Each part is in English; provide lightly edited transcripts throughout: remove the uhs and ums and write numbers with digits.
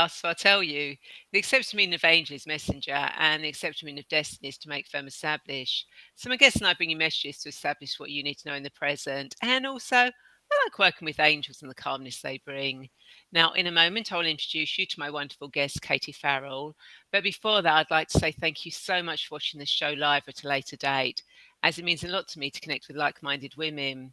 So I'll tell you, the accepted meaning of angel is messenger, and the accepted meaning of destiny is to make firm establish. So my guests and I bring you messages to establish what you need to know in the present, and also I like working with angels and the calmness they bring. Now, in a moment, I will introduce you to my wonderful guest, Katie Farrell. But before that, I'd like to say thank you so much for watching this show live at a later date, as it means a lot to me to connect with like-minded women.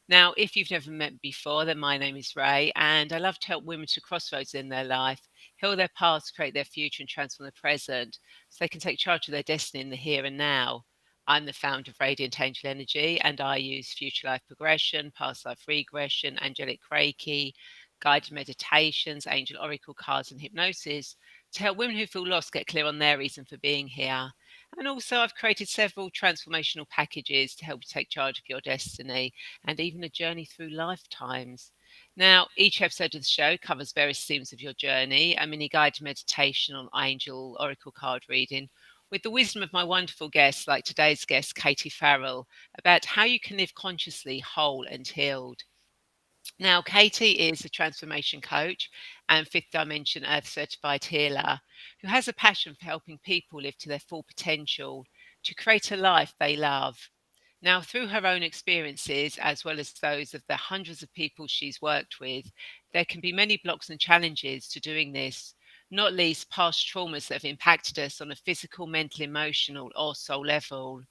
Now, if you've never met before, then my name is Ray, and I love to help women to crossroads in their life, heal their past, create their future, and transform their present so they can take charge of their destiny in the here and now. I'm the founder of Radiant Angel Energy, and I use future life progression, past life regression, angelic Reiki, guided meditations, angel oracle cards, and hypnosis to help women who feel lost get clear on their reason for being here. And also, I've created several transformational packages to help you take charge of your destiny and even a journey through lifetimes. Now, each episode of the show covers various themes of your journey, a mini guided meditation on angel oracle card reading, with the wisdom of my wonderful guests, like today's guest, Katie Farrell, about how you can live consciously whole and healed. Now, Katie is a transformation coach and fifth dimension earth certified healer who has a passion for helping people live to their full potential to create a life they love. Now, through her own experiences, as well as those of the hundreds of people she's worked with, there can be many blocks and challenges to doing this, not least past traumas that have impacted us on a physical, mental, emotional, or soul level.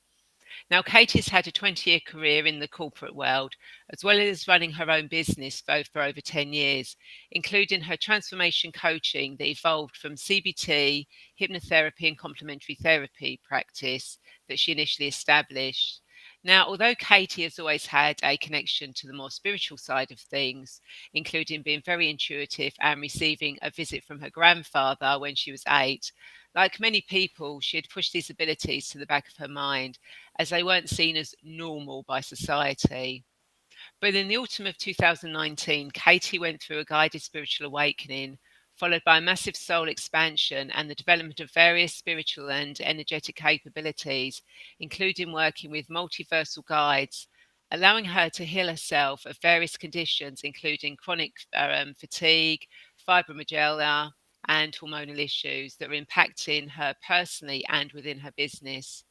Now, Katie's had a 20-year career in the corporate world, as well as running her own business for over 10 years, including her transformation coaching that evolved from CBT, hypnotherapy, and complementary therapy practice that she initially established. Now, although Katie has always had a connection to the more spiritual side of things, including being very intuitive and receiving a visit from her grandfather when she was 8, like many people, she had pushed these abilities to the back of her mind as they weren't seen as normal by society. But in the autumn of 2019, Katie went through a guided spiritual awakening, followed by a massive soul expansion and the development of various spiritual and energetic capabilities, including working with multiversal guides, allowing her to heal herself of various conditions, including chronic fatigue, fibromyalgia, and hormonal issues that are impacting her personally and within her business.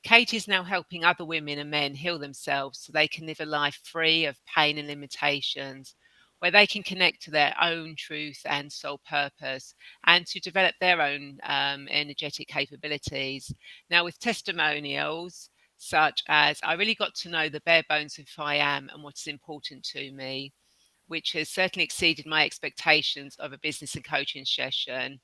Kate is now helping other women and men heal themselves so they can live a life free of pain and limitations, where they can connect to their own truth and soul purpose and to develop their own energetic capabilities. Now, with testimonials such as, I really got to know the bare bones of who I am and what is important to me, which has certainly exceeded my expectations of a business and coaching session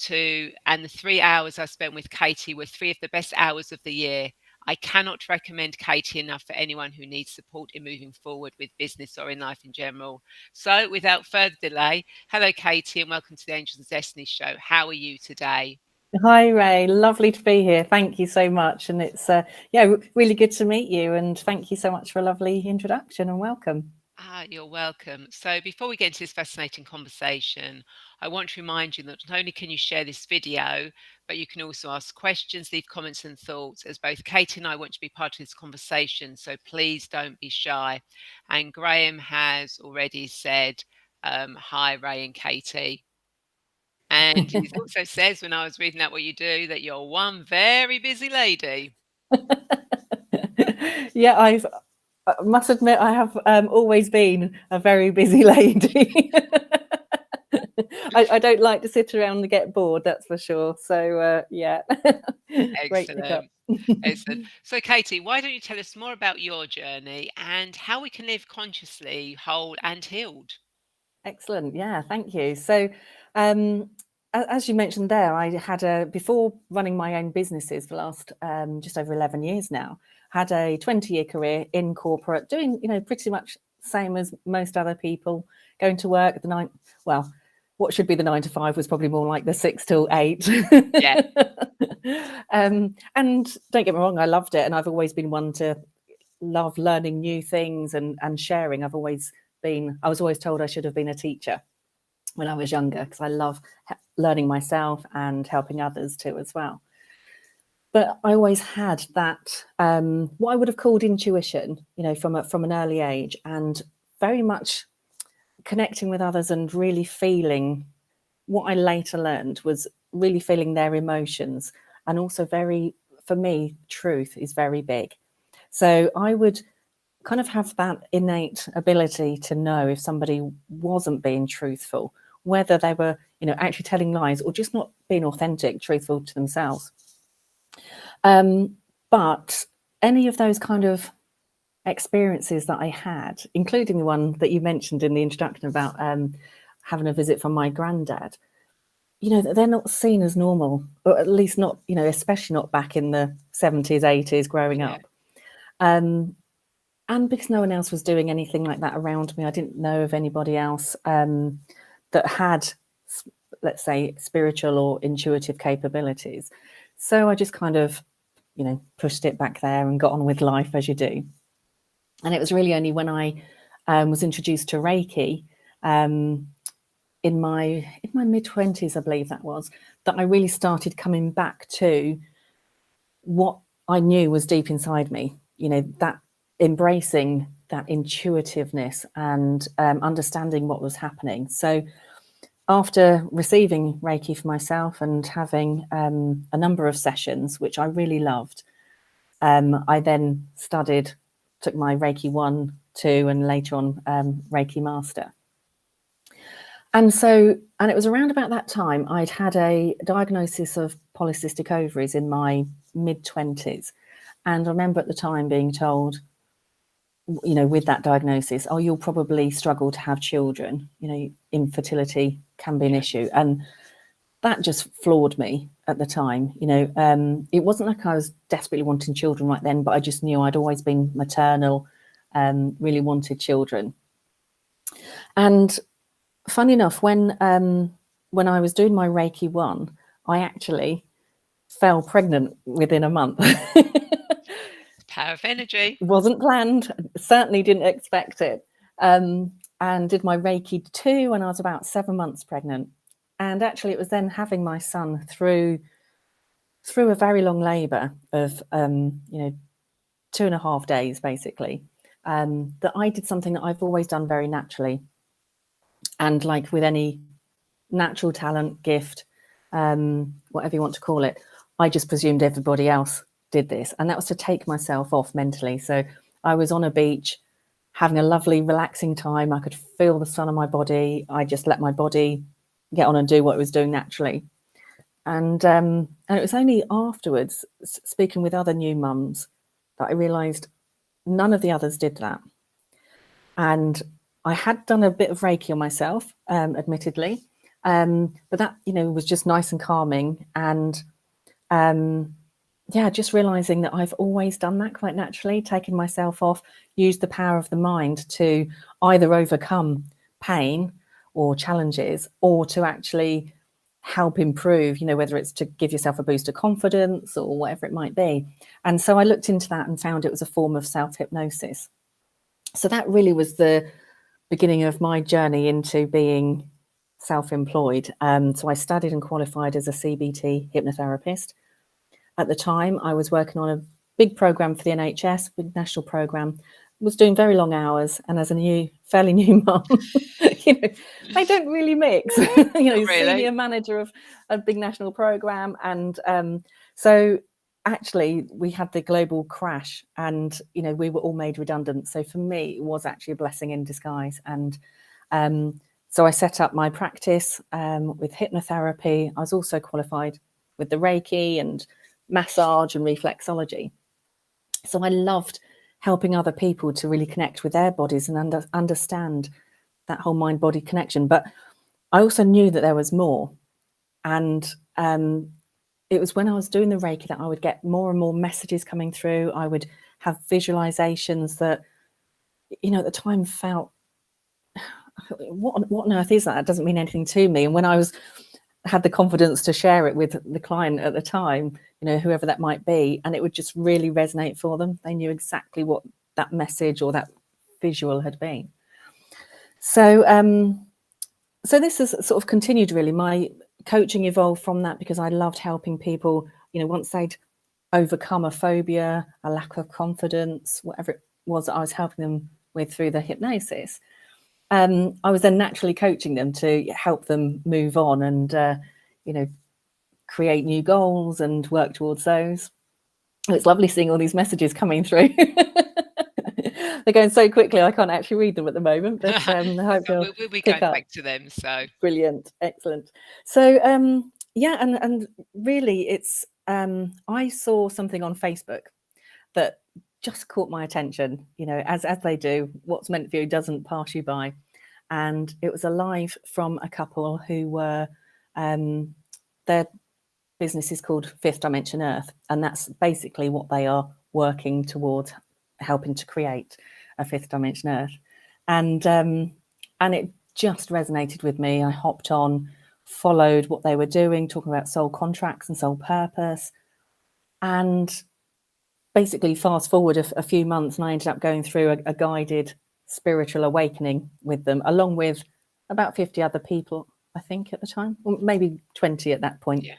and the 3 hours I spent with Katie were three of the best hours of the year. I cannot recommend Katie enough for anyone who needs support in moving forward with business or in life in general. So, without further delay, hello, Katie, and welcome to the Angels of Destiny show. How are you today? Hi, Ray. Lovely to be here. Thank you so much. And it's really good to meet you. And thank you so much for a lovely introduction and welcome. You're welcome. So, before we get into this fascinating conversation, I want to remind you that not only can you share this video, but you can also ask questions, leave comments and thoughts, as both Kate and I want to be part of this conversation. So, please don't be shy. And Graham has already said, hi, Ray and Katie. And he also says, when I was reading out what you do, that you're one very busy lady. Yeah, I must admit, I have always been a very busy lady. I don't like to sit around and get bored, that's for sure. So, yeah, great pickup. Excellent. Excellent. So, Katie, why don't you tell us more about your journey and how we can live consciously, whole, and healed? Excellent. Yeah, thank you. So, as you mentioned there, I had before running my own businesses for the last just over 11 years now, had a 20-year career in corporate, doing, pretty much same as most other people, going to work at the nine, well, what should be the 9 to 5 was probably more like the 6 till 8. Yeah. And don't get me wrong, I loved it. And I've always been one to love learning new things and sharing. I was always told I should have been a teacher when I was younger because I love learning myself and helping others too as well. But I always had that, what I would have called intuition, from an early age, and very much connecting with others and really feeling what I later learned was really feeling their emotions, and also for me, truth is very big. So I would kind of have that innate ability to know if somebody wasn't being truthful, whether they were, actually telling lies or just not being authentic, truthful to themselves. But any of those kind of experiences that I had, including the one that you mentioned in the introduction about having a visit from my granddad, they're not seen as normal, or at least not, especially not back in the 70s, 80s growing Yeah. up. And because no one else was doing anything like that around me, I didn't know of anybody else that had, let's say, spiritual or intuitive capabilities. So I just kind of, pushed it back there and got on with life as you do. And it was really only when I was introduced to Reiki in my mid-20s, I believe that was, that I really started coming back to what I knew was deep inside me, that embracing that intuitiveness and understanding what was happening. So after receiving Reiki for myself and having a number of sessions, which I really loved, I then took my Reiki 1, 2, and later on Reiki Master. And it was around about that time I'd had a diagnosis of polycystic ovaries in my mid-20s. And I remember at the time being told, with that diagnosis, oh, you'll probably struggle to have children. Infertility can be an issue. And that just floored me at the time. It wasn't like I was desperately wanting children right then, but I just knew I'd always been maternal, really wanted children. And funny enough, when I was doing my Reiki 1, I actually fell pregnant within a month. Power of energy. Wasn't planned, certainly didn't expect it. And did my Reiki 2 when I was about 7 months pregnant. And actually it was then having my son through a very long labour of 2.5 days basically, that I did something that I've always done very naturally. And like with any natural talent, gift, whatever you want to call it, I just presumed everybody else did this. And that was to take myself off mentally. So I was on a beach having a lovely relaxing time. I could feel the sun on my body. I just let my body get on and do what it was doing naturally. And it was only afterwards, speaking with other new mums, that I realised none of the others did that. And I had done a bit of Reiki on myself, admittedly, but that, was just nice and calming. And just realising that I've always done that quite naturally, taken myself off, used the power of the mind to either overcome pain or challenges, or to actually help improve, whether it's to give yourself a boost of confidence or whatever it might be. And so I looked into that and found it was a form of self-hypnosis. So that really was the beginning of my journey into being self-employed. So I studied and qualified as a CBT hypnotherapist. At the time, I was working on a big program for the NHS, big national program, was doing very long hours. And as a fairly new mum, they don't really mix, Really? senior manager of a big national program. And so actually we had the global crash and, we were all made redundant. So for me, it was actually a blessing in disguise. And so I set up my practice with hypnotherapy. I was also qualified with the Reiki and massage and reflexology. So I loved helping other people to really connect with their bodies and understand that whole mind-body connection. But I also knew that there was more. And it was when I was doing the Reiki that I would get more and more messages coming through. I would have visualizations that, at the time felt, what on earth is that? It doesn't mean anything to me. And when I had the confidence to share it with the client at the time, whoever that might be, and it would just really resonate for them. They knew exactly what that message or that visual had been. So this has sort of continued really. My coaching evolved from that because I loved helping people, once they'd overcome a phobia, a lack of confidence, whatever it was that I was helping them with through the hypnosis. I was then naturally coaching them to help them move on and, you know, create new goals and work towards those. It's lovely seeing all these messages coming through. They're going so quickly, I can't actually read them at the moment, but I hope you'll We'll be pick going up. back to them. So Brilliant, excellent. So yeah, and really, it's I saw something on Facebook that just caught my attention. You know, as they do, what's meant for you doesn't pass you by. And it was a live from a couple who were their business is called Fifth Dimension Earth, and that's basically what they are working towards, helping to create a fifth dimension Earth. And it just resonated with me. I hopped on, followed what they were doing, talking about soul contracts and soul purpose, and basically fast forward a few months, and I ended up going through a guided spiritual awakening with them, along with about 50 other people, I think, at the time, or maybe 20 at that point. yeah,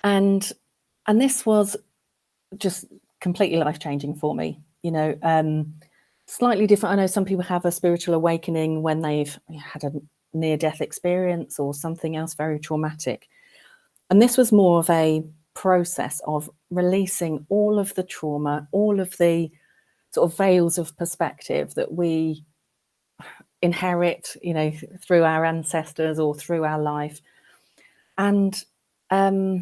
And this was just completely life-changing for me. You know, slightly different. I know some people have a spiritual awakening when they've had a near-death experience or something else very traumatic. And this was more of a process of releasing all of the trauma, all of the sort of veils of perspective that we inherit, you know, through our ancestors or through our life. And for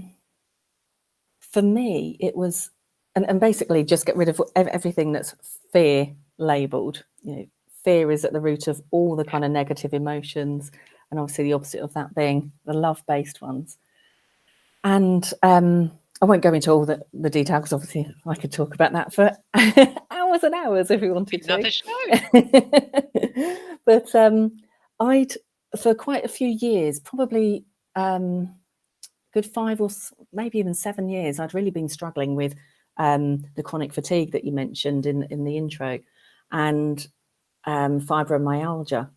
me, it was, and basically just get rid of everything that's fear labeled. You know, fear is at the root of all the yeah. kind of negative emotions, and obviously the opposite of that being the love-based ones. And I won't go into all the detail because obviously I could talk about that for hours and hours if we wanted to. Another show. But I'd, for quite a few years, probably good 5 or maybe even 7 years, I'd really been struggling with the chronic fatigue that you mentioned in the intro, and fibromyalgia.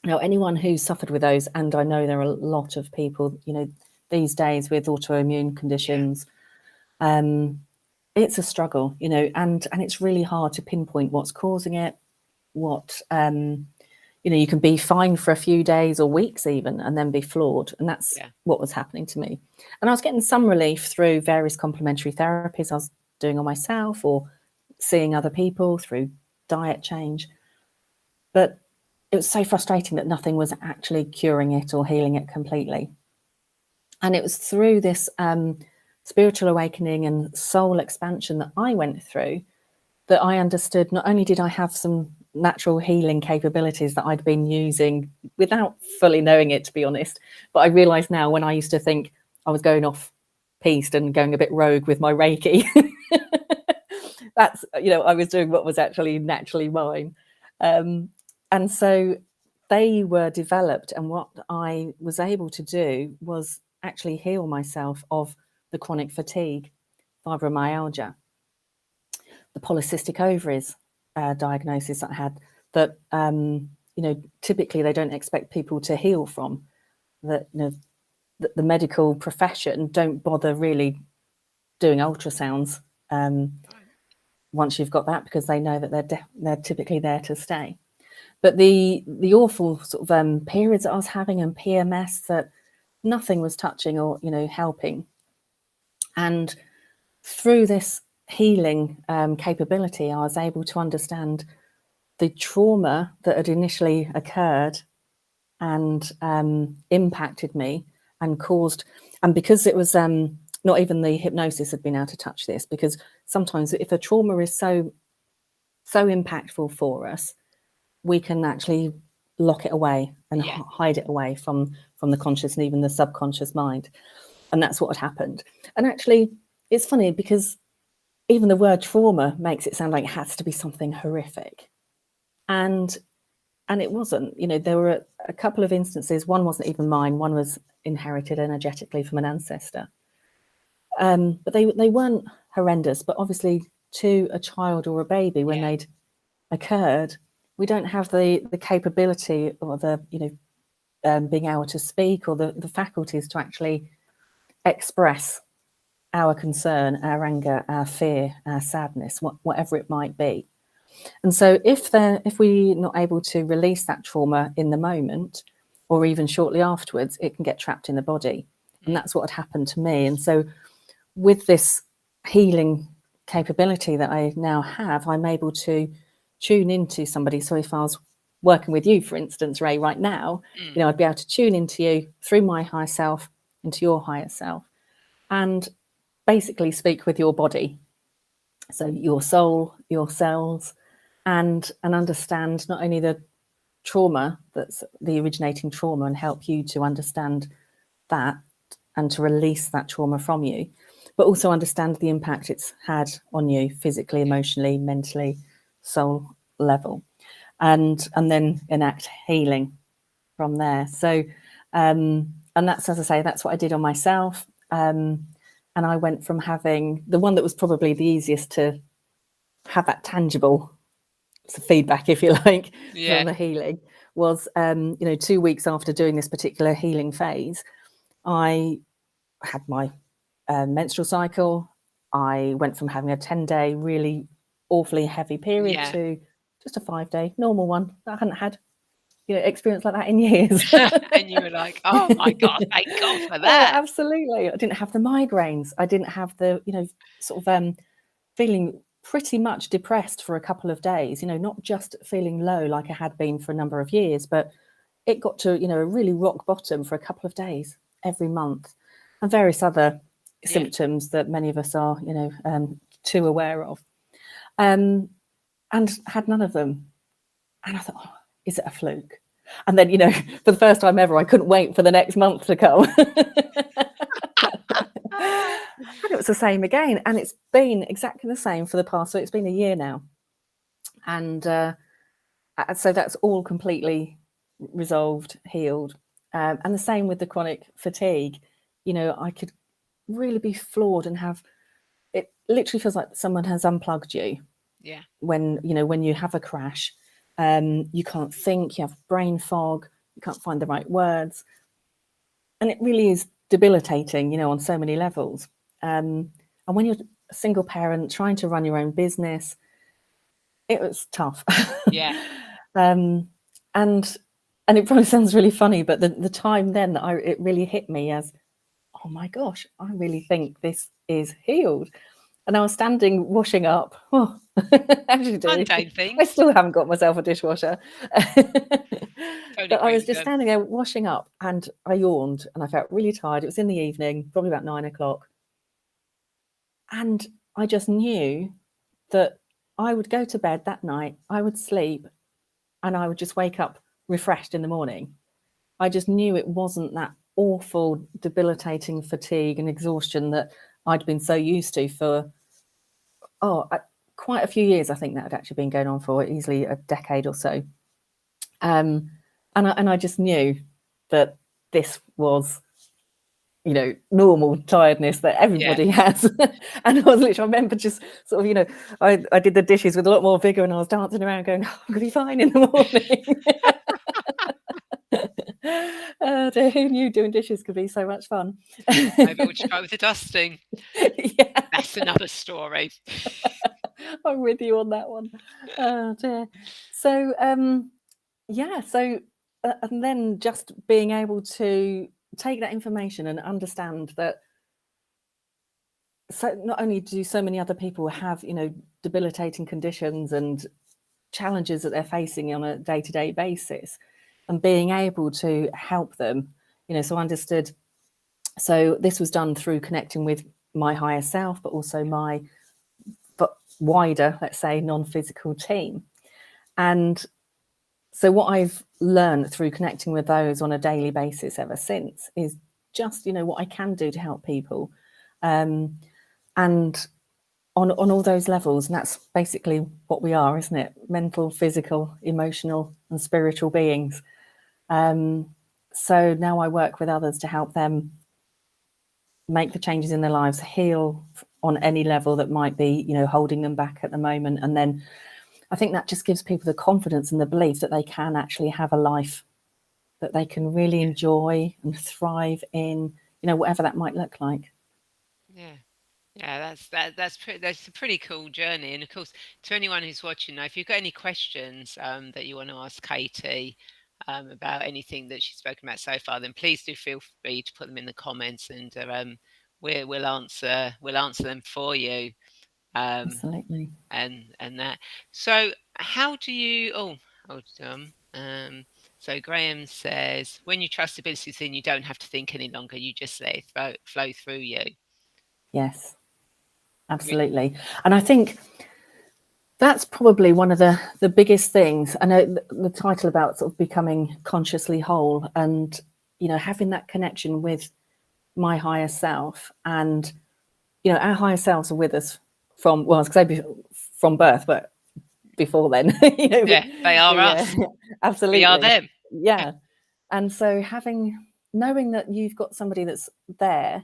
Now, anyone who's suffered with those, and I know there are a lot of people, you know, these days with autoimmune Yeah, conditions, it's a struggle, you know, and it's really hard to pinpoint what's causing it, what you know, you can be fine for a few days or weeks even, and then be flawed. And that's yeah, what was happening to me. And I was getting some relief through various complementary therapies I was doing on myself or seeing other people through diet change. But it was so frustrating that nothing was actually curing it or healing it completely. And it was through this spiritual awakening and soul expansion that I went through that I understood not only did I have some natural healing capabilities that I'd been using without fully knowing it, to be honest, but I realize now when I used to think I was going off piste and going a bit rogue with my Reiki, that's, you know, I was doing what was actually naturally mine. And so they were developed, and what I was able to do was actually heal myself of the chronic fatigue, fibromyalgia, the polycystic ovaries diagnosis that I had, that you know, typically they don't expect people to heal from. That, you know, the medical profession don't bother really doing ultrasounds right. once you've got that, because they know that they're typically there to stay. But the awful sort of periods that I was having and PMS, that nothing was touching or, you know, helping. And through this healing capability, I was able to understand the trauma that had initially occurred and impacted me and caused, and because it was not even the hypnosis had been able to touch this, because sometimes if a trauma is so impactful for us, we can actually lock it away and Yeah, hide it away from the conscious and even the subconscious mind. And that's what had happened. And actually, it's funny because even the word trauma makes it sound like it has to be something horrific, and it wasn't. You know, there were a couple of instances. One wasn't even mine. One was inherited energetically from an ancestor. But they weren't horrendous. But obviously, to a child or a baby, when yeah, they'd occurred, we don't have the capability or the, you know, being able to speak or the faculties to actually express our concern, our anger, our fear, our sadness, whatever it might be. And so if we're not able to release that trauma in the moment or even shortly afterwards, it can get trapped in the body. And that's what had happened to me. And so with this healing capability that I now have, I'm able to tune into somebody. So if I was working with you, for instance, Ray, right now, I'd be able to tune into you through my higher self, into your higher self, and basically speak with your body. So your soul, your cells, and understand not only the trauma, that's the originating trauma, and help you to understand that and to release that trauma from you, but also understand the impact it's had on you physically, emotionally, mentally, soul level, and then enact healing from there. So and that's, as I say, that's what I did on myself. And I went from having the one that was probably the easiest to have that tangible feedback, if you like, from the healing was 2 weeks after doing this particular healing phase, I had my menstrual cycle. I went from having a 10-day really awfully heavy period to just a 5-day normal one. I hadn't had experience like that in years. And you were like, oh my God, thank God for that. Absolutely. I didn't have the migraines. I didn't have the sort of feeling pretty much depressed for a couple of days, not just feeling low like I had been for a number of years, but it got to a really rock bottom for a couple of days every month, and various other symptoms that many of us are too aware of, and had none of them. And I thought, oh, is it a fluke? And then for the first time ever, I couldn't wait for the next month to come. And it was the same again, and it's been exactly the same for the past, so it's been a year now, and so that's all completely resolved, healed. And the same with the chronic fatigue. I could really be floored and have it literally feels like someone has unplugged you. When you have a crash, you can't think, you have brain fog, you can't find the right words, and it really is debilitating, on so many levels. And when you're a single parent trying to run your own business, it was tough. And it probably sounds really funny, but the time then that it really hit me as, oh my gosh, I really think this is healed. And I was standing washing up. Oh, as you do. I still haven't got myself a dishwasher. But I was just standing there washing up, and I yawned, and I felt really tired. It was in the evening, probably about 9 o'clock. And I just knew that I would go to bed that night, I would sleep, and I would just wake up refreshed in the morning. I just knew it wasn't that awful, debilitating fatigue and exhaustion that I'd been so used to for, quite a few years. I think that had actually been going on for easily a decade or so. And I just knew that this was, normal tiredness that everybody has. And I remember just sort of, I did the dishes with a lot more vigor, and I was dancing around going, oh, I'm going to be fine in the morning. Who knew doing dishes could be so much fun? Maybe we'll try with the dusting. That's another story. I'm with you on that one. Oh dear. So and then just being able to take that information and understand that, so not only do so many other people have debilitating conditions and challenges that they're facing on a day-to-day basis, and being able to help them, so I understood. So this was done through connecting with my higher self, but also my wider, let's say, non-physical team. And so what I've learned through connecting with those on a daily basis ever since is just, what I can do to help people. And on all those levels. And that's basically what we are, isn't it? Mental, physical, emotional, and spiritual beings. So now I work with others to help them make the changes in their lives, heal on any level that might be, holding them back at the moment. And then I think that just gives people the confidence and the belief that they can actually have a life that they can really enjoy and thrive in, whatever that might look like. Yeah, that's a pretty cool journey. And of course, to anyone who's watching now, if you've got any questions that you want to ask Katie about anything that she's spoken about so far, then please do feel free to put them in the comments, and we'll answer them for you. Um, Absolutely. and that. So how do you? Oh, hold on. So Graham says, when you trust abilities in, you don't have to think any longer. You just let it flow through you. Yes, absolutely. And I think that's probably one of the biggest things. I know the title about sort of becoming consciously whole, and having that connection with my higher self. And our higher selves are with us from, well, I was going to say from birth, but before then. Yeah, they are we us. We are absolutely, them. yeah. And so knowing that you've got somebody that's there,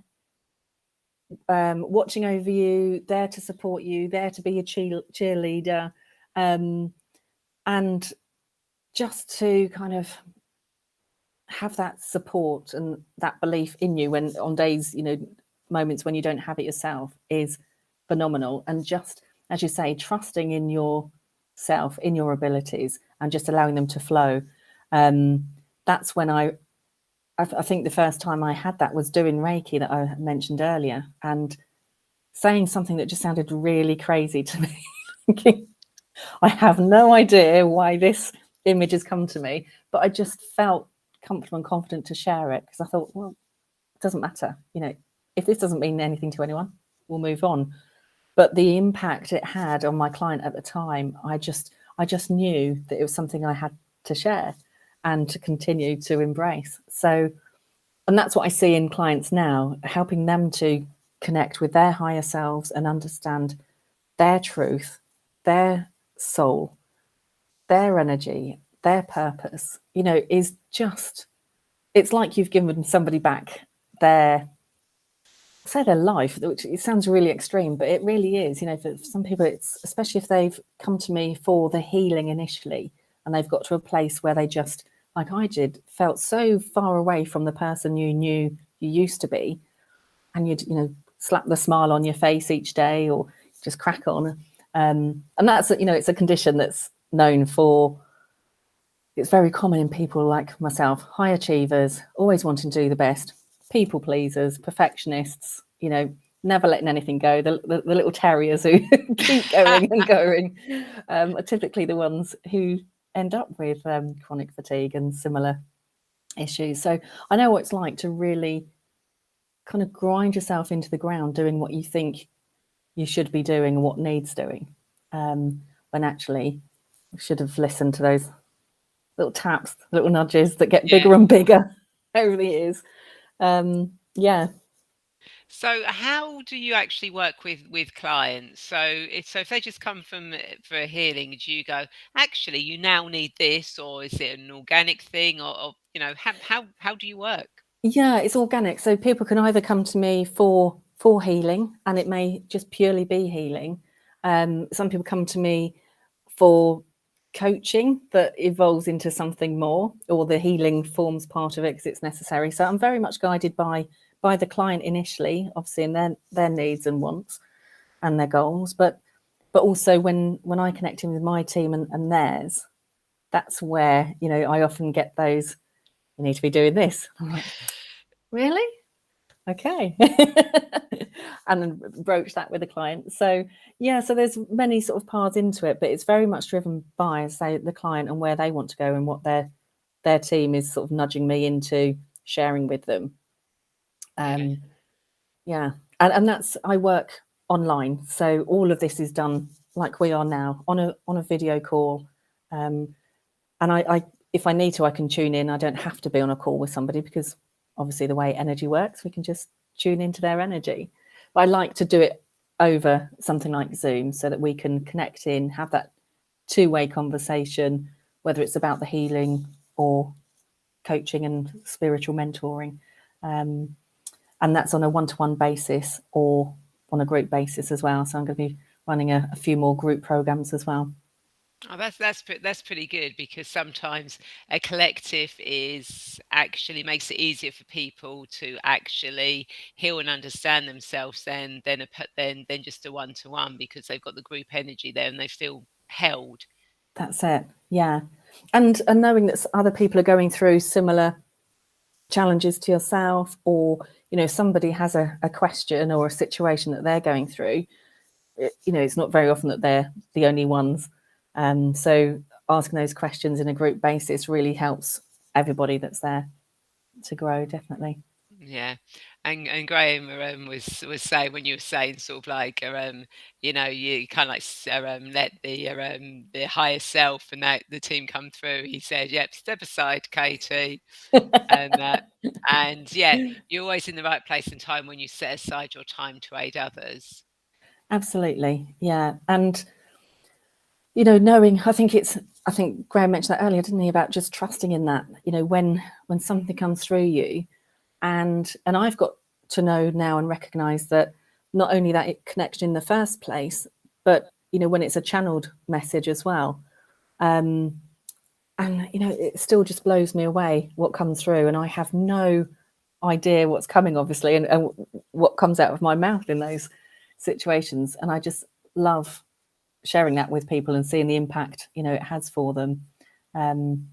watching over you, there to support you, there to be a cheerleader, and just to kind of have that support and that belief in you when on days, moments when you don't have it yourself, is phenomenal. And just, as you say, trusting in yourself, in your abilities, and just allowing them to flow. That's when I think the first time I had that was doing Reiki that I mentioned earlier, and saying something that just sounded really crazy to me. Thinking, I have no idea why this image has come to me, but I just felt comfortable and confident to share it, because I thought, well, it doesn't matter. If this doesn't mean anything to anyone, we'll move on. But the impact it had on my client at the time, I just knew that it was something I had to share and to continue to embrace. So, and that's what I see in clients now, helping them to connect with their higher selves and understand their truth, their soul, their energy, their purpose, is just, it's like you've given somebody back their, say, their life, which it sounds really extreme, but it really is. For some people, it's, especially if they've come to me for the healing initially, and they've got to a place where they just, like I did, felt so far away from the person you knew you used to be, and you'd, slap the smile on your face each day or just crack on. And that's, it's a condition that's known for, it's very common in people like myself, high achievers, always wanting to do the best, people pleasers, perfectionists, never letting anything go. The little terriers who keep going and going are typically the ones who end up with chronic fatigue and similar issues. So I know what it's like to really kind of grind yourself into the ground doing what you think you should be doing and what needs doing, when actually you should have listened to those little taps, little nudges that get Yeah. bigger and bigger over the years. Yeah. So how do you actually work with clients? So if they just come for a healing, do you go, actually, you now need this, or is it an organic thing, or how do you work? Yeah, it's organic. So people can either come to me for healing, and it may just purely be healing. Some people come to me for coaching that evolves into something more, or the healing forms part of it because it's necessary. So I'm very much guided by the client initially, obviously, and their needs and wants and their goals, but also when I connect in with my team and theirs, that's where I often get those, you need to be doing this. I'm like, really? Okay. And then broach that with the client. So yeah, so there's many sort of paths into it, but it's very much driven by, say, the client and where they want to go and what their team is sort of nudging me into sharing with them. Yeah. Yeah, and that's, I work online, so all of this is done like we are now on a video call, and I if I need to, I can tune in. I don't have to be on a call with somebody because obviously the way energy works, we can just tune into their energy. But I like to do it over something like Zoom so that we can connect in, have that two-way conversation, whether it's about the healing or coaching and spiritual mentoring. And that's on a one-to-one basis or on a group basis as well. So I'm going to be running a few more group programs as well. Oh, that's pretty good, because sometimes a collective is actually makes it easier for people to actually heal and understand themselves than than just a one to one, because they've got the group energy there and they feel held. That's it. Yeah. And knowing that other people are going through similar challenges to yourself, or somebody has a question or a situation that they're going through, it's not very often that they're the only ones. So asking those questions in a group basis really helps everybody that's there to grow, definitely. Yeah, and Graham was saying, when you were saying sort of like you kind of like let the higher self and that the team come through. He said, "Yep, step aside, Katie," and that, and yeah, you're always in the right place and time when you set aside your time to aid others. Absolutely. Yeah. And knowing, I think Graham mentioned that earlier, didn't he, about just trusting in that, when something comes through you, and I've got to know now and recognize that not only that connection in the first place, but when it's a channeled message as well. And it still just blows me away what comes through, and I have no idea what's coming, obviously, and what comes out of my mouth in those situations. And I just love sharing that with people and seeing the impact it has for them. um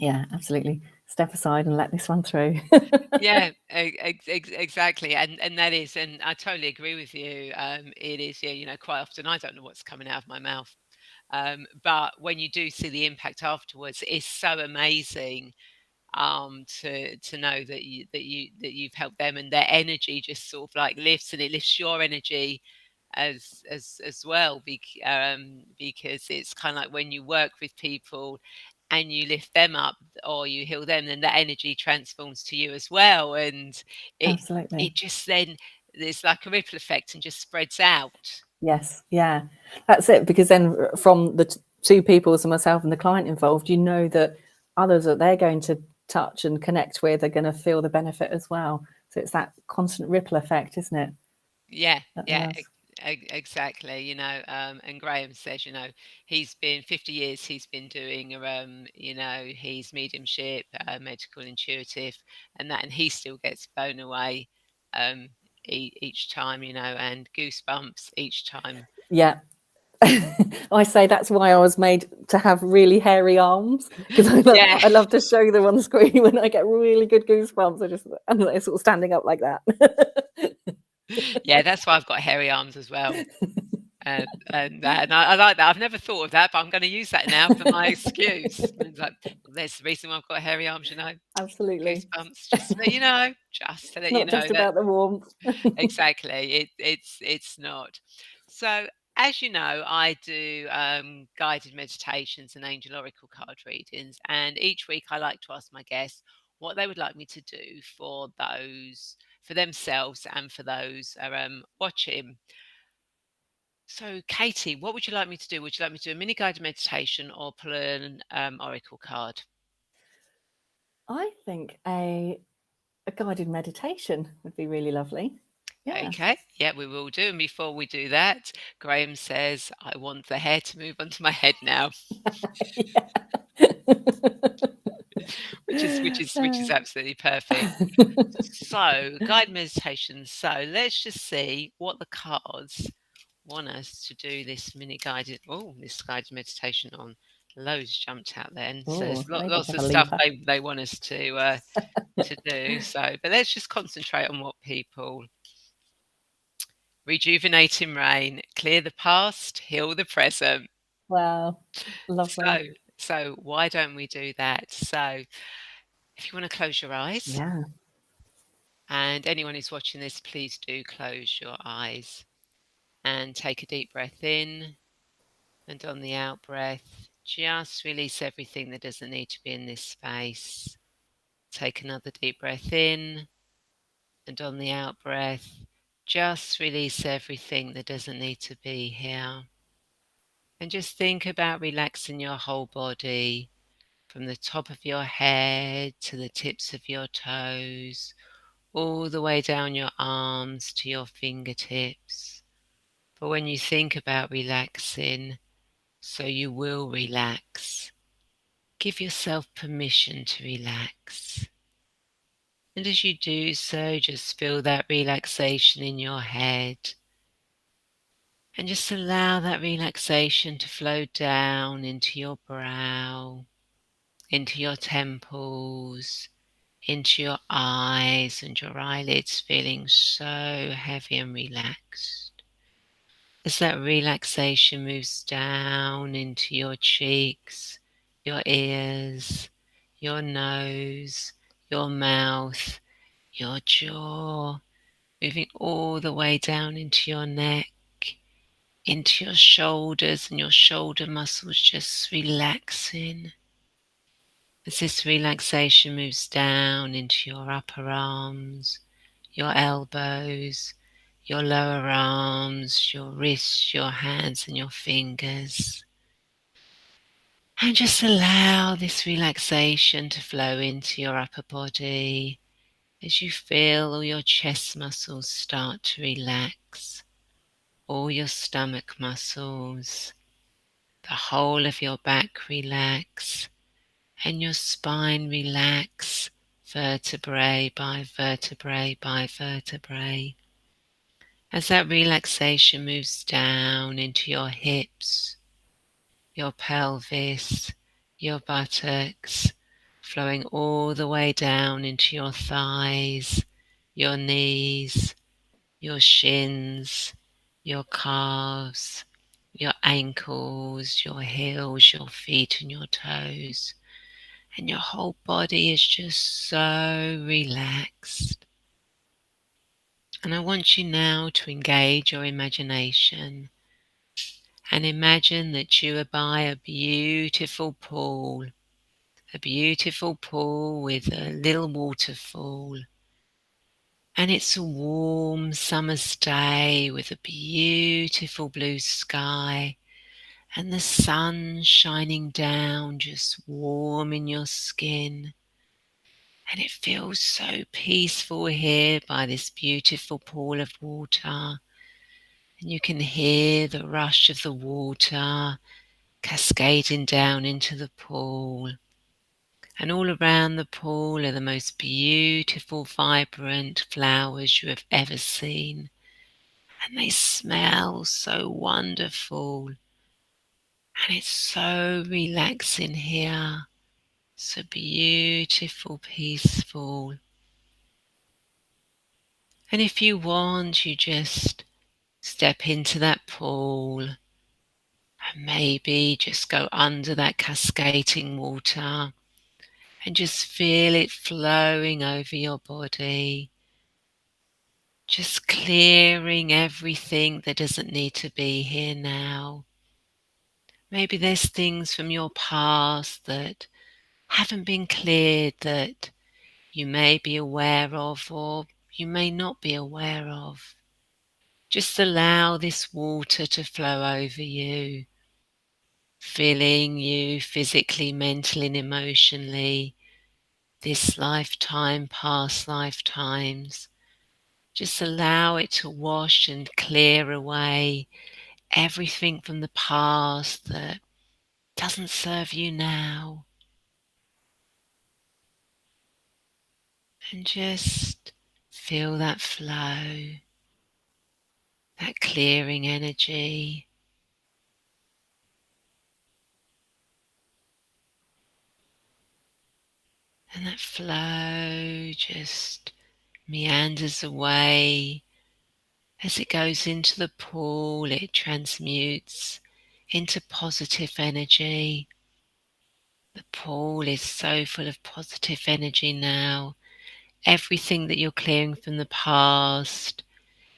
yeah, absolutely. Step aside and let this one through. Yeah, exactly, and that is, and I totally agree with you. It is, yeah, quite often I don't know what's coming out of my mouth. But when you do see the impact afterwards, it's so amazing, to know that you've helped them, and their energy just sort of like lifts, and it lifts your energy as well, because it's kind of like when you work with people and you lift them up or you heal them, then that energy transforms to you as well, and it Absolutely. it just then there's like a ripple effect and just spreads out. Yes. Yeah, that's it, because then from the two people, so myself and the client involved, that others that they're going to touch and connect with are going to feel the benefit as well. So it's that constant ripple effect, isn't it, Yeah, that there yeah, is. exactly. And Graham says, he's been 50 years, he's been doing, he's mediumship, medical intuitive, and that, and he still gets blown away, um, each time, and goosebumps each time. Yeah. I say that's why I was made to have really hairy arms, because Yeah, I love to show them on screen when I get really good goosebumps. And they're sort of standing up like that. yeah, that's why I've got hairy arms as well. And I like that. I've never thought of that, but I'm going to use that now for my excuse. And it's like, well, there's the reason why I've got hairy arms, Absolutely. goosebumps, just to let you know, just to let you Not know just that about the warmth. exactly. It's not. So, as you know, I do guided meditations and angel oracle card readings, and each week I like to ask my guests what they would like me to do for themselves and for those watching. So, Katie, what would you like me to do? Would you like me to do a mini guided meditation or pull an oracle card? I think a guided meditation would be really lovely. Yeah. Okay, yeah, we will do. And before we do that, Graham says, I want the hair to move onto my head now, which is absolutely perfect. So, guided meditation. So, let's just see what the cards want us to do this guided meditation on. Loads jumped out then. So Oh, there's they get to lots have of a stuff lever. they want us to do. So, but let's just concentrate on what people rejuvenating rain, clear the past, heal the present. Wow. Lovely. So, so why don't we do that? So, if you want to close your eyes, Yeah. and anyone who's watching this, please do close your eyes and take a deep breath in. And on the out breath, just release everything that doesn't need to be in this space. Take another deep breath in. And on the out breath, just release everything that doesn't need to be here. And just think about relaxing your whole body from the top of your head to the tips of your toes, all the way down your arms to your fingertips. But when you think about relaxing, So you will relax. Give yourself permission to relax. And as you do so, just feel that relaxation in your head. And just allow that relaxation to flow down into your brow, into your temples, into your eyes and your eyelids, feeling so heavy and relaxed. As that relaxation moves down into your cheeks, your ears, your nose, your mouth, your jaw, moving all the way down into your neck, into your shoulders, and your shoulder muscles just relaxing. As this relaxation moves down into your upper arms, your elbows, your lower arms, your wrists, your hands, and your fingers. And just allow this relaxation to flow into your upper body as you feel all your chest muscles start to relax, all your stomach muscles, the whole of your back relax, and your spine relax, vertebrae by vertebrae by vertebrae. As that relaxation moves down into your hips, your pelvis, your buttocks, flowing all the way down into your thighs, your knees, your shins, your calves, your ankles, your heels, your feet and your toes. And your whole body is just so relaxed. And I want you now to engage your imagination and imagine that you are by a beautiful pool with a little waterfall. And it's a warm summer's day with a beautiful blue sky and the sun shining down just warm in your skin. And it feels so peaceful here by this beautiful pool of water. And you can hear the rush of the water cascading down into the pool. And all around the pool are the most beautiful, vibrant flowers you have ever seen. And they smell so wonderful. And it's so relaxing here. So beautiful, peaceful. And if you want, you just step into that pool and maybe just go under that cascading water and just feel it flowing over your body, just clearing everything that doesn't need to be here now. Maybe there's things from your past that haven't been cleared that you may be aware of or you may not be aware of. Just allow this water to flow over you, filling you physically, mentally, and emotionally, this lifetime, past lifetimes. Just allow it to wash and clear away everything from the past that doesn't serve you now. And just feel that flow, that clearing energy. And that flow just meanders away. As it goes into the pool, it transmutes into positive energy. The pool is so full of positive energy now. Everything that you're clearing from the past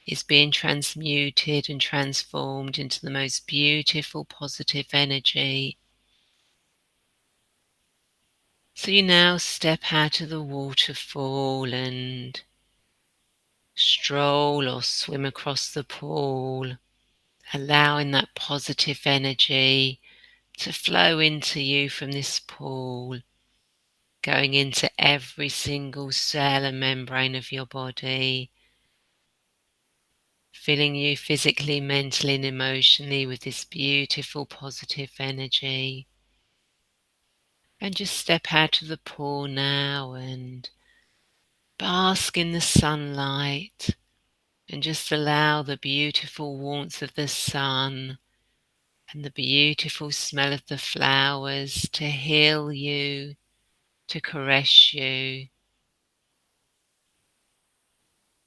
is being transmuted and transformed into the most beautiful positive energy. So you now step out of the waterfall and stroll or swim across the pool, allowing that positive energy to flow into you from this pool, going into every single cell and membrane of your body, filling you physically, mentally, and emotionally with this beautiful positive energy. And just step out of the pool now and bask in the sunlight and just allow the beautiful warmth of the sun and the beautiful smell of the flowers to heal you, to caress you.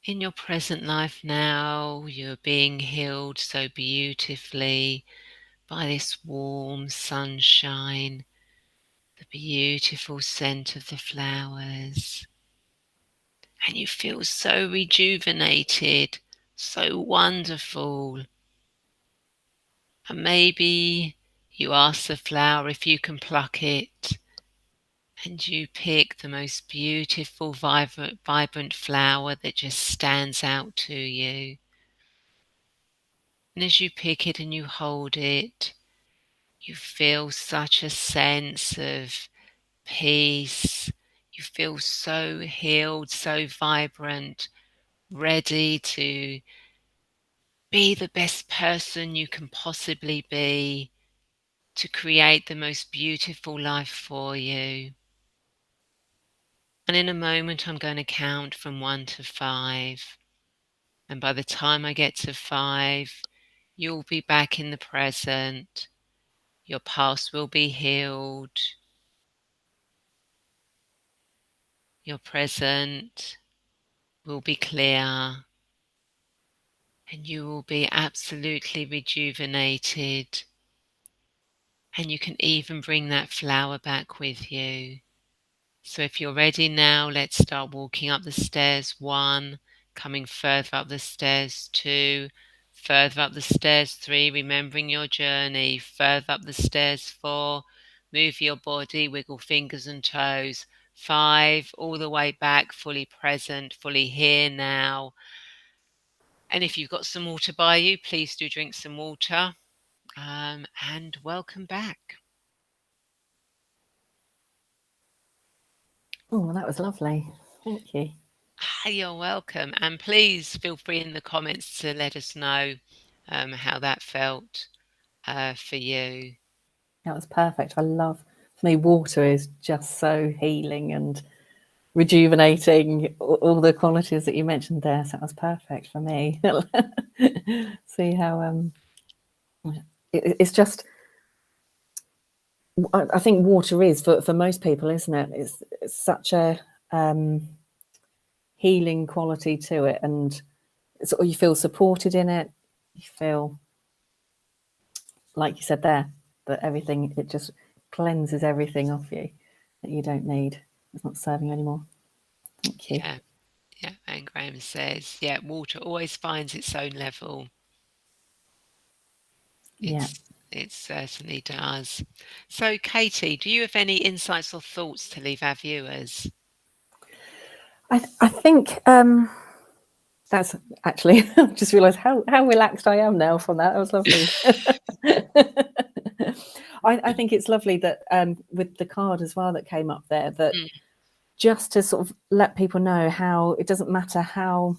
In your present life now, you're being healed so beautifully by this warm sunshine, the beautiful scent of the flowers, and you feel so rejuvenated, so wonderful. And maybe you ask the flower if you can pluck it, and you pick the most beautiful, vibrant flower that just stands out to you. And as you pick it and you hold it, you feel such a sense of peace. You feel so healed, so vibrant, ready to be the best person you can possibly be, to create the most beautiful life for you. And in a moment, I'm going to count from 1 to 5. And by the time I get to 5, you'll be back in the present. Your past will be healed. Your present will be clear. And you will be absolutely rejuvenated. And you can even bring that flower back with you. So if you're ready now, let's start walking up the stairs. 1, coming further up the stairs. 2, further up the stairs. 3, remembering your journey. Further up the stairs. 4, move your body, wiggle fingers and toes. 5, all the way back, fully present, fully here now. And if you've got some water by you, please do drink some water. And welcome back. Oh, that was lovely. Thank you. You're welcome. And please feel free in the comments to let us know how that felt for you. That was perfect. For me, water is just so healing and rejuvenating, all the qualities that you mentioned there. So that was perfect for me. See how it's just, I think water is for most people, isn't it? It's such a healing quality to it, and you feel supported in it. You feel, like you said there, that everything, it just cleanses everything off you that you don't need. It's not serving you anymore. Thank you. Yeah, yeah. And Graham says, yeah, water always finds its own level. Yeah. It certainly does. So, Katie, do you have any insights or thoughts to leave our viewers? I think that's actually, I just realised how relaxed I am now from that. That was lovely. I think it's lovely that with the card as well that came up there, that just to sort of let people know how it doesn't matter how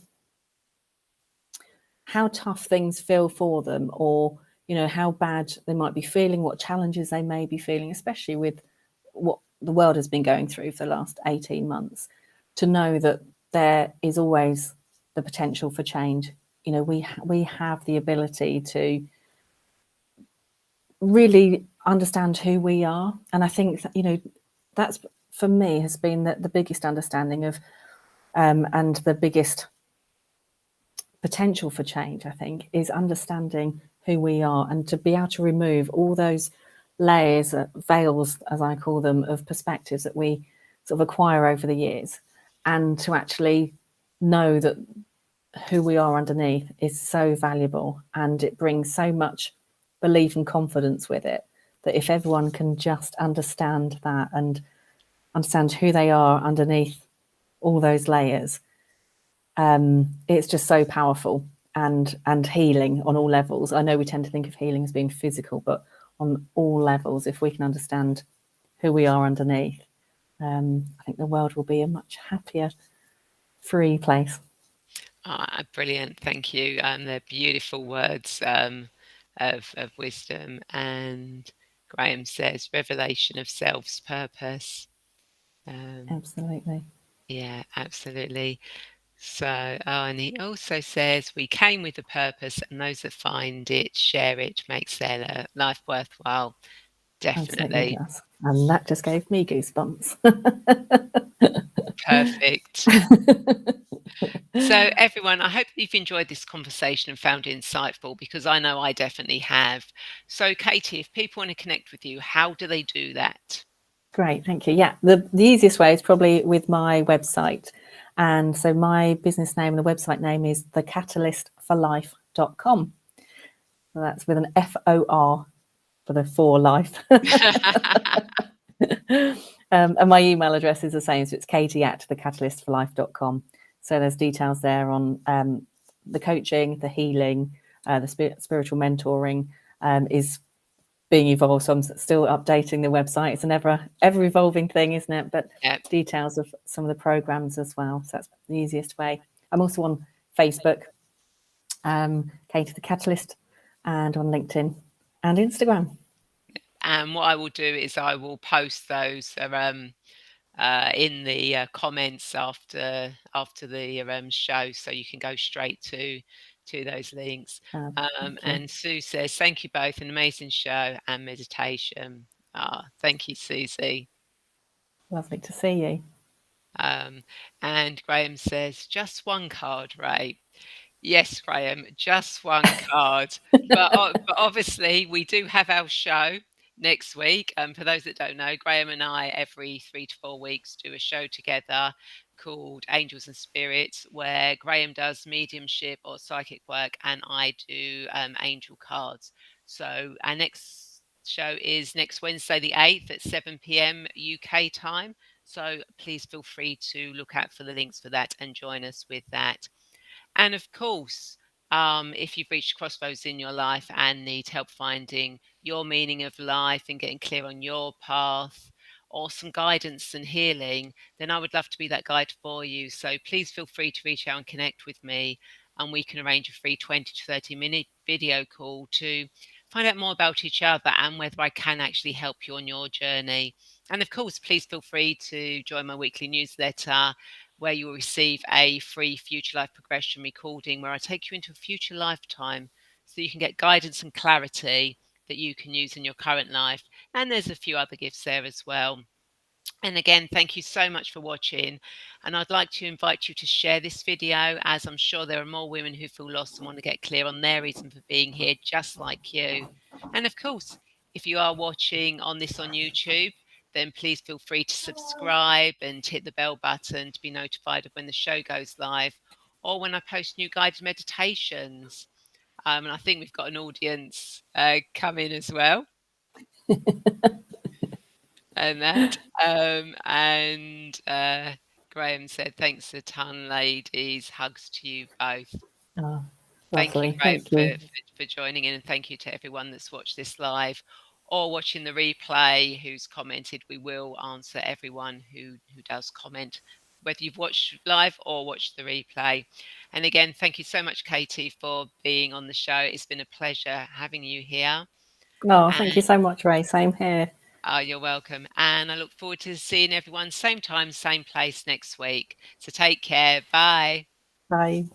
tough things feel for them, or how bad they might be feeling, what challenges they may be feeling, especially with what the world has been going through for the last 18 months, to know that there is always the potential for change. We have the ability to really understand who we are, and I think that's, for me, has been the biggest understanding of and the biggest potential for change, I think, is understanding who we are, and to be able to remove all those layers, veils, as I call them, of perspectives that we sort of acquire over the years, and to actually know that who we are underneath is so valuable, and it brings so much belief and confidence with it, that if everyone can just understand that and understand who they are underneath all those layers, it's just so powerful and healing on all levels. I know we tend to think of healing as being physical, but on all levels, if we can understand who we are underneath, I think the world will be a much happier, free place. Brilliant. Thank you. They're beautiful words of wisdom. And Graham says, revelation of self's purpose. Absolutely. Yeah, absolutely. So, and he also says, we came with a purpose, and those that find it, share it, makes their life worthwhile. Absolutely Definitely. does. And that just gave me goosebumps. Perfect. So, everyone, I hope you've enjoyed this conversation and found it insightful, because I know I definitely have. So, Katie, if people want to connect with you, how do they do that? Great, thank you. Yeah, the easiest way is probably with my website. And so my business name and the website name is thecatalyst4life.com. So that's with an FOR for the for life. And my email address is the same. So it's katie@thecatalyst4life.com. So there's details there on the coaching, the healing, the spiritual mentoring is being evolved. So I'm still updating the website. It's an ever evolving thing, isn't it? But Yep. details of some of the programs as well. So that's the easiest way. I'm also on Facebook, Katie the Catalyst, and on LinkedIn and Instagram. And what I will do is I will post those in the comments after the show, so you can go straight to those links. Thank you. And Sue says, "Thank you both, an amazing show and meditation." Thank you, Susie. Lovely to see you. Um, and Graham says, "Just one card, Ray." Yes, Graham, just one card. But obviously, we do have our show next week. For those that don't know, Graham and I, every 3 to 4 weeks, do a show together called Angels and Spirits, where Graham does mediumship or psychic work, and I do angel cards. So our next show is next Wednesday, the 8th at 7 p.m. UK time. So please feel free to look out for the links for that and join us with that. And of course, if you've reached crossroads in your life and need help finding your meaning of life and getting clear on your path, or some guidance and healing, then I would love to be that guide for you. So please feel free to reach out and connect with me, and we can arrange a free 20 to 30-minute video call to find out more about each other and whether I can actually help you on your journey. And of course, please feel free to join my weekly newsletter, where you'll receive a free future life progression recording where I take you into a future lifetime so you can get guidance and clarity that you can use in your current life. And there's a few other gifts there as well. And again, thank you so much for watching. And I'd like to invite you to share this video, as I'm sure there are more women who feel lost and want to get clear on their reason for being here, just like you. And of course, if you are watching on YouTube, then please feel free to subscribe and hit the bell button to be notified of when the show goes live or when I post new guided meditations. And I think we've got an audience coming as well. And that. And Graham said, "Thanks a ton, ladies. Hugs to you both." Oh, Thank you, lovely. Graham, Thank you. for joining in, and thank you to everyone that's watched this live or watching the replay who's commented. We will answer everyone who does comment, whether you've watched live or watched the replay. And again, thank you so much, Katie, for being on the show. It's been a pleasure having you here. Oh, thank you so much, Ray. Same here. You're welcome. And I look forward to seeing everyone same time, same place next week. So take care. Bye. Bye.